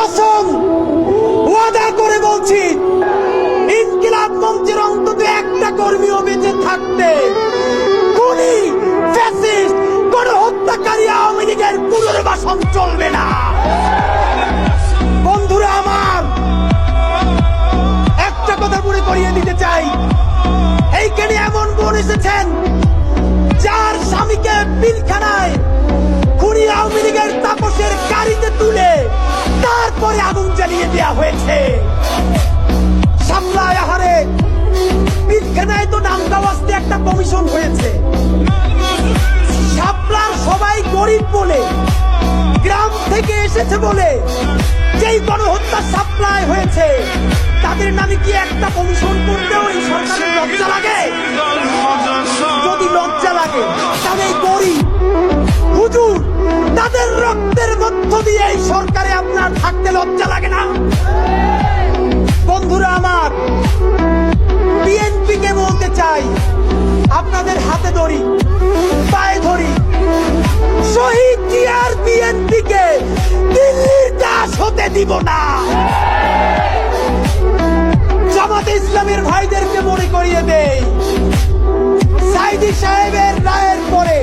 কসম ওয়াদা করে বলছি, ইনকিলাব মঞ্চের অন্তত একটা কর্মীও বেঁচে থাকতে খুনি, ফ্যাসিস্ট, গণহত্যাকারী আওয়ামী লীগের পুনর্বাসন চলবে না। বন্ধুরা আমার, একটা কথা মনে করিয়ে দিতে চাই, এইখানে এমন বোন এসেছেন যার স্বামীকে পিলখানায় খুনি আওয়ামী লীগের তাপসের গাড়িতে তুলে তারপরে আগুন জ্বালিয়ে দেওয়া হয়েছে। সামলায় আহারে পিলখানায় তো নাম দেওয়াতে একটা কমিশন হয়েছে। শাপলার সবাই গরিব বলে, গ্রাম থেকে এসেছে বলে যেই গণহত্যা সাপ্লাই হয়েছে, তাদের নামে কি একটা কমিশন করতেও এই সরকারের লজ্জা লাগে? যদি লজ্জা লাগে তাহলে এই গরিব হুজুর তাদের রক্তের মধ্য দিয়ে এই সরকারে আপনার থাকতে লজ্জা লাগে না? বন্ধুরা আমার, বিএনপিকে বলতে চাই, আপনাদের হাতে ধরি, পায়ে ধরি, শহীদ জিয়ার বিএনপিকে দিল্লির দাস হতে দিব না। জামাতে ইসলামের ভাইদেরকে মনে করিয়ে দেই, সাইদি সাহেবের রায়ের পরে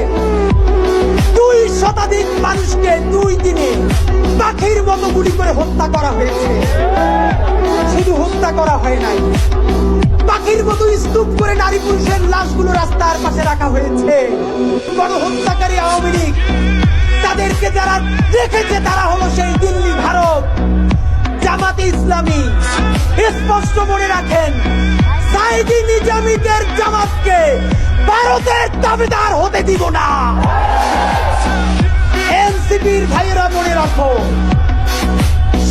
2 শতাধিক মানুষকে 2 দিনে পাখির মতো গুলি করে হত্যা করা হয়েছে। শুধু হত্যা করা হয় নাই, পাখির মতো স্তূপ করে নারী পুরুষের লাশগুলো রাস্তার পাশে রাখা হয়েছে। গণহত্যাকারী আওয়ামী লীগ তাদেরকে যারা দেখেছে তারা হলো সেই দিল্লি, ভারত। জামাতে ইসলামী স্পষ্ট মনে রাখেন, সাইদি নিজামীদের জামাতকে ভারতের দাবিদার হতে দিব না। এনসিপির ভাইয়েরা মনে রাখো,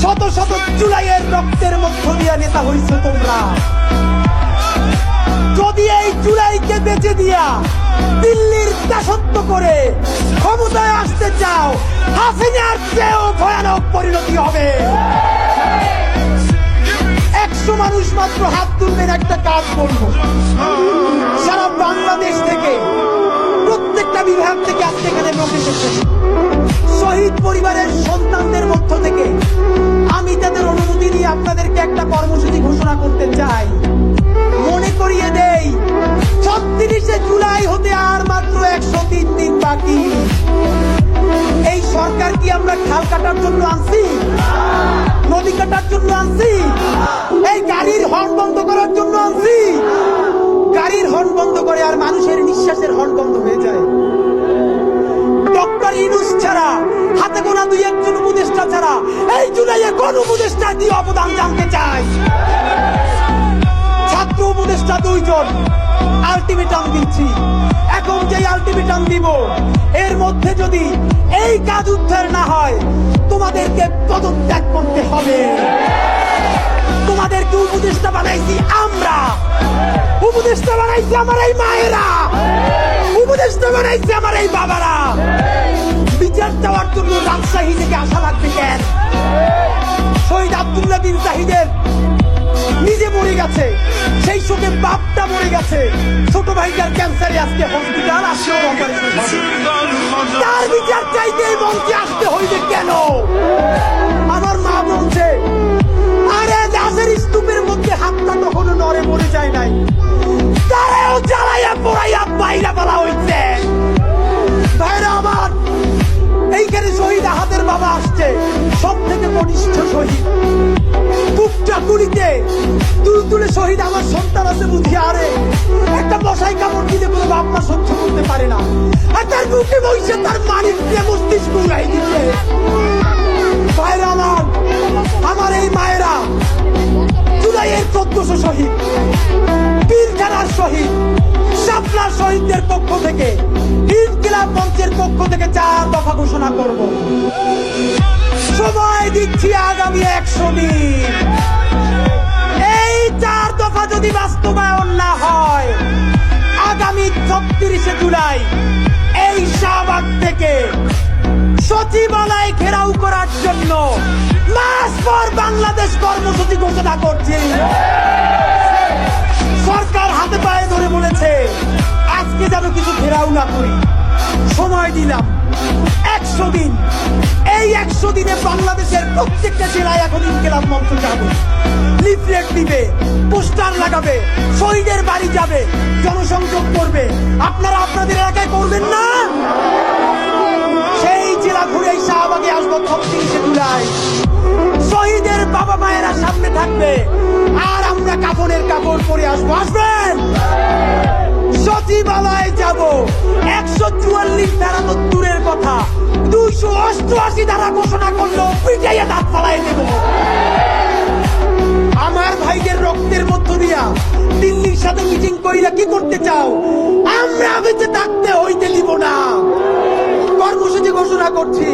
শত শত জুলাইয়ের রক্তের মধ্য দিয়ে নেতা হইছ তোমরা। যদি এই জুলাইকে বেঁচে দিয়া দিল্লির দাসত্ব করে ক্ষমতায় আসতে চাও, হাসিনার চেয়েও ভয়ানক পরিণতি হবে। 100 মানুষ মাত্র হাত তুলবেন, একটা কাজ করবো। সারা বাংলাদেশ থেকে প্রত্যেকটা বিভাগ থেকে আজকে এখানে লোক এসেছে। শহীদ পরিবারের সন্তানদের মধ্য থেকে আমি তাদের অনুমতি নিয়ে আপনাদেরকে একটা কর্মসূচি ঘোষণা করতে চাই। মনে করিয়ে দেই, 36শে জুলাই হতে আর মাত্র 103 দিন বাকি। এই সরকার কি আমরা খাল কাটার জন্য আনছি? নদী কাটার জন্য আনছি? এই গাড়ির হর্ন বন্ধ করার জন্য আনছি? গাড়ির হর্ন বন্ধ করে আর মানুষের নিঃশ্বাসের হর্ন বন্ধ হয়ে যায়। ডক্টর ইউনূস ছাড়া, হাতে গোনা 2-1 উপদেষ্টা ছাড়া এই জুলাইয়ে কোন উপদেষ্টা দিয়ে অবদান জানতে চাই? ছাত্র উপদেষ্টা 2 জন আলটিমেটাম দিচ্ছি। এখন যে আলটিমেটাম দিব, এর মধ্যে যদি এই কাজ উদ্ধার না হয়, তোমাদেরকে পদত্যাগ করতে হবে। তোমাদেরকে উপদেষ্টা বানাইছি আমরা, উপদেষ্টা বানাইছি আমার এই মায়েরা, উপদেষ্টা বানাইছি আমার এই বাবারা। বিচার চাওয়ার জন্য রাজশাহী থেকে আসা লাগবে কেন? শহীদ আব্দুল্লাহ বিন জাহিদের নিজে মরে গেছে, সেই শোকে বাপটা মরে গেছে, ছোট ভাইটার ক্যান্সারে আজকে হসপিটাল, আসলেও অপারেশন হবে। তার বিচার চাইতে এই মঞ্চে আসতে হইবে কেন? আমার মা বলছে, আরে দাসের স্তূপের মধ্যে হাতটা তখনও নড়ে মরে যায় নাই, তারাও জ্বালাইয়া পোড়াইয়া বাইরা বলা হইছে। ভাইরা আমার, এইখানে শহীদ আহাদের বাবা আসছে, সব থেকে কনিষ্ঠ শহীদ। বুকটা গুলিতে তুলে শহীদ আমার সন্তান আছে বুঝি, আরে একটা বসাই কামড় দিলে কোনো বাপ মা সহ্য করতে পারে না, আর তার বুকে বসে তার মানিক দিয়ে মস্তিষ্ক উড়াই দিচ্ছে। ভাইরা আমার, আমার এই মায়েরা জুলাইয়ের 1400 শহীদ, পিলখানার শহীদ, শাপলার শহীদদের পক্ষ থেকে, ইনকিলাব মঞ্চের পক্ষ থেকে 4 দফা ঘোষণা করব। সময় দিচ্ছি আগামী 100 দিন। এই 4 দফা যদি বাস্তবায়ন না হয়, আগামী 36শে জুলাই এই শাহবাগ থেকে সচিবালয় ঘেরাও করার জন্য মাস পর বাংলাদেশ কর্মসূচি ঘোষণা করছি। সরকার হাতে পায়ে ধরে বলেছে, আজকে যেন কিছু ঘেরাও না করি। সময় দিলাম 100 দিন। এই 100 দিনে বাংলাদেশের প্রত্যেকটা জেলায় এখন ইনকিলাব মঞ্চ যাবে, লিফলেট দিবে, পোস্টার লাগাবে, শহীদের বাড়ি যাবে, জনসংযোগ করবে। আপনারা আপনাদের এলাকায় করবেন না? সেই জেলা ঘুরে শাহবাগে আসবো 36 জুলাই। শহীদের বাবা মায়েরা সামনে থাকবে আর আমরা কাপড়ের কাপড় পরে আসবো। আসবেন? সচিবালয়ে যাব, 144 ধারা তো দূরের কথা, 288 ধারা ঘোষণা করলো পিটাইয়া দাঁত ফালাই দেব। আমার ভাইদের রক্তের মধ্য দিয়া দিল্লির সাথে মিটিং কইরা কি করতে চাও? আমরা বেঁচে থাকতে হইতে দিব না। কর্মসূচি ঘোষণা করছি।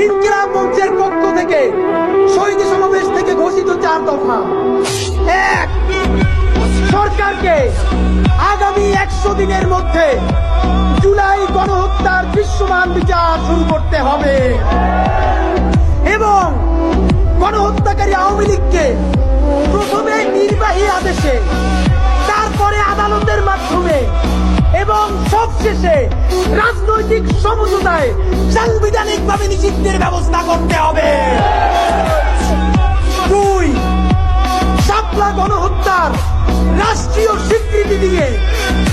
ইনকিলাব মঞ্চের পক্ষ থেকে শহীদ সমাবেশ থেকে ঘোষিত 4 দফা। 1, সরকারকে আগামী 100 দিনের মধ্যে জুলাই গণহত্যার দৃশ্যমান বিচার শুরু করতে হবে এবং গণহত্যাকারী আওয়ামী লীগকে প্রথমে নির্বাহী আদেশে, তারপরে আদালতের মাধ্যমে এবং সবশেষে রাজনৈতিক সমঝোতায় সাংবিধানিকভাবে নিষিদ্ধের ব্যবস্থা করতে হবে। 2, শাপলা গণহত্যার রাষ্ট্রীয় স্বীকৃতি দিয়ে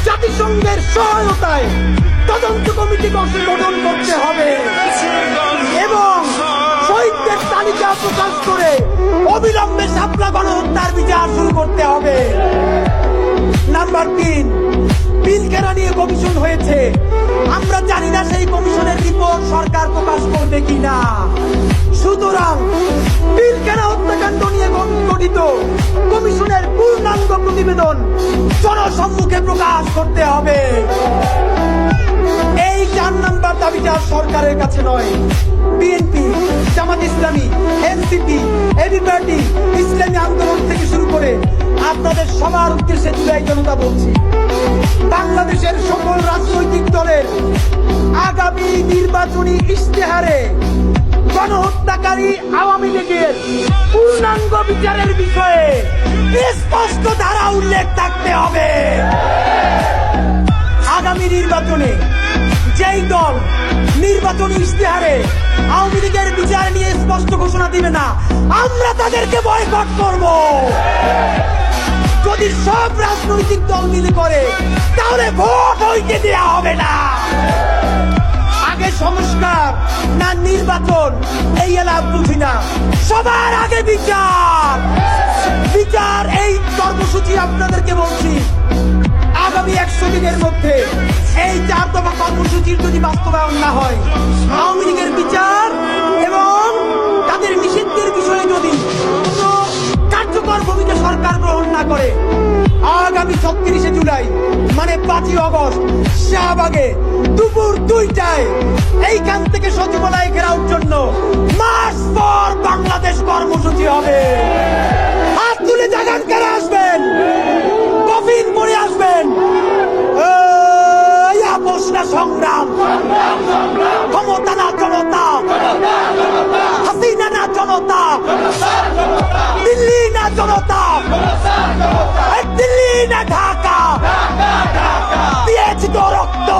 জাতিসংঘের সহায়তায় তদন্ত কমিটি গঠন করতে হবে এবং শহীদদের তালিকা প্রকাশ করে অবিলম্বে শাপলা গণহত্যার বিচার শুরু করতে হবে। নাম্বার 3, পিলখানা নিয়ে কমিশন হয়েছে। আমরা জানি না সেই কমিশনের রিপোর্ট সরকার প্রকাশ করবে কিনা। সুতরাং পিলখানা হত্যাকাণ্ড নিয়ে গঠিত কমিশনের পূর্ণাঙ্গ প্রতিবেদন জনসম্মুখে প্রকাশ করতে হবে। এই 4 নাম্বার দাবিটা সরকারের কাছে নয়, BNP, Jamaat Islami, NCP, AB party, ইসলামী আন্দোলন থেকে শুরু করে আপনাদের সবার উদ্দেশ্যে জুলাই জনতা বলছি, বাংলাদেশের সকল রাজনৈতিক দলের আগামী নির্বাচনী ইশতেহারে গণহত্যাকারী আওয়ামী লীগের পূর্ণাঙ্গ বিচারের বিষয়ে স্পষ্ট ধারা উল্লেখ থাকতে হবে। আগামী নির্বাচনে যেই দল নির্বাচনী ইশতেহারে আওয়ামী লীগের বিচার নিয়ে স্পষ্ট ঘোষণা দিবে না, আমরা তাদেরকে বয়কট করব। যদি সব রাজনৈতিক দল মিলে করে তাহলে ভোট হইতে দেওয়া হবে না। আগে সংস্কার না নির্বাচন, এই এলাকা বুঝি না, সবার আগে বিচার। বিচার এই কর্মসূচি আপনাদেরকে বলছি, আগামী 100 দিনের মধ্যে এই 4 দফা কর্মসূচির যদি বাস্তবায়ন না হয়, আওয়ামী লীগের বিচার এবং তাদের নিষিদ্ধের বিষয়ে যদি কোনো কার্যকর ভূমিকা সরকার গ্রহণ না করে, আগামী 36 জুলাই মানে 5 আগস্ট শাহবাগে দুপুর 2টায় এইখান থেকে সচিবালয় ঘেরাওর জন্য মার্চ ফর বাংলাদেশ কর্মসূচি হবে। হাত তুলে জাগান কারা আসবেন, কফিন পরে আসবেন। এই আপোষ না সংগ্রাম, ক্ষমতা না জনতা, হাসিনা না জনতা, দিল্লি না জনতা, দিল্লি না ঢাকা, দিয়েছি তো রক্ত,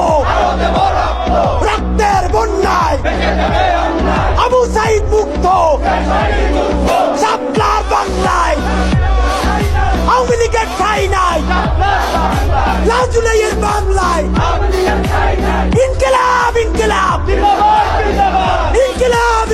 রক্তের বন্যায় আবু সাইদ মুক্ত, শাপলার বাংলায় আওয়ামী লীগের ঠাঁই নাই, লাজুলাইয়ের বাংলায় ইনকিলাব ইনকিলাব ইনকিলাব